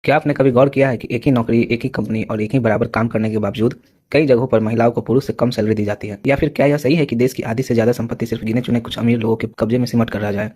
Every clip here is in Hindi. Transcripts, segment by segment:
क्या आपने कभी गौर किया है कि एक ही नौकरी, एक ही कंपनी और एक ही बराबर काम करने के बावजूद कई जगहों पर महिलाओं को पुरुष से कम सैलरी दी जाती है? या फिर क्या यह सही है कि देश की आधी से ज्यादा संपत्ति सिर्फ गिने चुने कुछ अमीर लोगों के कब्जे में सिमट कर रह जाए?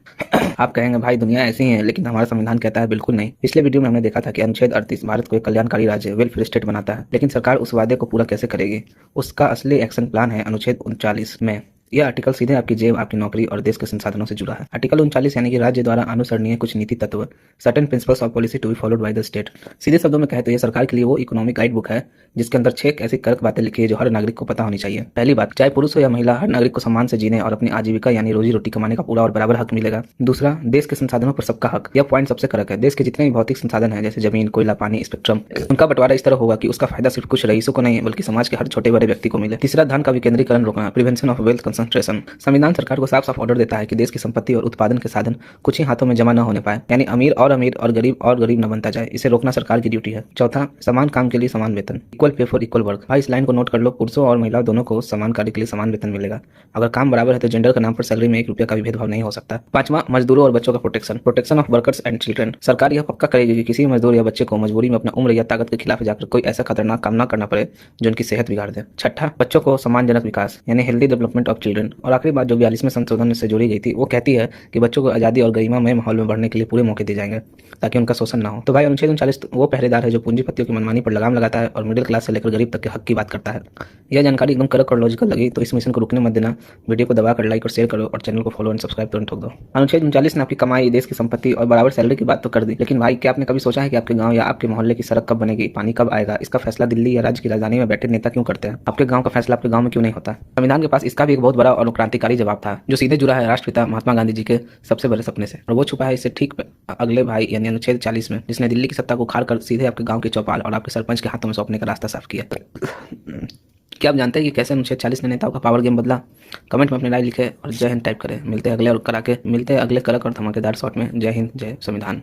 आप कहेंगे भाई दुनिया ऐसी ही है, लेकिन हमारा संविधान कहता है बिल्कुल नहीं। पिछले वीडियो में हमने देखा था कि अनुच्छेद 38 भारत को एक कल्याणकारी राज्य वेलफेयर स्टेट बनाता है, लेकिन सरकार उस वादे को पूरा कैसे करेगी? उसका असली एक्शन प्लान है अनुच्छेद 39 में। यह आर्टिकल सीधे आपकी जेब, आपकी नौकरी और देश के संसाधनों से जुड़ा है। आर्टिकल 39 यानी कि राज्य द्वारा अनुसरणीय कुछ नीति तत्व, certain principles of policy to be followed by the state. सीधे शब्दों में कहे तो यह सरकार के लिए वो इकोनॉमिक गाइड बुक है जिसके अंदर 6 ऐसी कड़क बातें लिखी है जो हर नागरिक को पता होनी चाहिए। पहली बात, चाहे पुरुष हो या महिला, हर नागरिक को सम्मान से जीने और अपनी आजीविका यानी रोजी रोटी कमाने का पूरा और बराबर हक मिलेगा। दूसरा, देश के संसाधनों पर सबका हक। यह पॉइंट सबसे कड़क है। देश के जितने भी भौतिक संसाधन है जैसे जमीन, कोयला, पानी, स्पेक्ट्रम, उनका बंटवारा इस तरह होगा कि उसका फायदा सिर्फ कुछ रईसों को नहीं बल्कि समाज के हर छोटे बड़े व्यक्ति को मिले। तीसरा, धन का विकेंद्रीकरण रोकना, प्रिवेंशन ऑफ वेल्थ कंसंट्रेशन। संविधान सरकार को साफ साफ ऑर्डर देता है कि देश की संपत्ति और उत्पादन के साधन कुछ ही हाथों में जमा न होने पाए, यानी अमीर और गरीब न बनता जाए। इसे रोकना सरकार की ड्यूटी है। चौथा, समान काम के लिए समान वेतन, equal pay for equal work. भाई इस लाइन को नोट कर लो, पुरुषों और महिलाओं दोनों को समान कार्य के लिए समान वेतन मिलेगा। अगर काम बराबर है तो जेंडर के नाम पर सैलरी में 1 रुपया का भी भेदभाव नहीं हो सकता। पांचवा, मजदूरों और बच्चों का protection, protection of workers and children. सरकार यह पक्का करेगी कि किसी मजदूर या बच्चे को मजबूरी में अपना उम्र या ताकत के खिलाफ जाकर कोई ऐसा खतरनाक काम न करना पड़े जो उनकी सेहत बिगाड़ दे। छठा, बच्चों को सम्मानजनक विकास यानी हेल्दी डेवलपमेंट ऑफ चिल्ड्रन। और आखिरी बात जो 42वें संशोधन से जोड़ी गई थी वो कहती है कि बच्चों को आज़ादी और गरिमामय माहौल में बढ़ने के लिए पूरे मौके दिए जाएंगे ताकि उनका शोषण ना हो। तो भाई अनुच्छेद 39 वो पहरेदार है जो पूंजीपतियों की मनमानी पर लगाम लगाता है और मिडिल क्लास से लेकर गरीब तक के हक की बात करता है। यह जानकारी एकदम कड़क और लॉजिकल लगी तो इस मिशन को रुकने मत देना। वीडियो को दबाकर लाइक और शेयर करो और चैनल को फॉलो एंड सब्सक्राइब तुरंत ठोक दो। अनुच्छेद 39 ने आपकी कमाई, देश की संपत्ति और बराबर सैलरी की बात तो कर दी, लेकिन भाई क्या आपने कभी सोचा है कि आपके गाँव या आपके मोहल्ले की सड़क कब बनेगी, पानी कब आएगा? इसका फैसला दिल्ली या राज्य की राजधानी में बैठे नेता क्यों करते हैं? आपके गाँव का फैसला आपके गाँव में क्यों नहीं होता? संविधान के पास इसका भी एक बहुत बड़ा और क्रांतिकारी जवाब था जो सीधे जुड़ा है राष्ट्रपिता महात्मा गांधी जी के सबसे बड़े सपने से, और वो छुपा है इससे ठीक अगले भाई यानी अनुच्छेद 40 में, जिसने दिल्ली की सत्ता को उखाड़ कर सीधे आपके गांव के चौपाल और आपके सरपंच के हाथों में सौंपने का रास्ता साफ किया। क्या आप जानते हैं कि कैसे अनुच्छेद 40 ने नेताओं का पावर गेम बदला? कमेंट में अपनी राय लिखें और जय हिंद टाइप करें। मिलते हैं अगले कड़क और धमाकेदार शॉट में। जय हिंद, जय संविधान।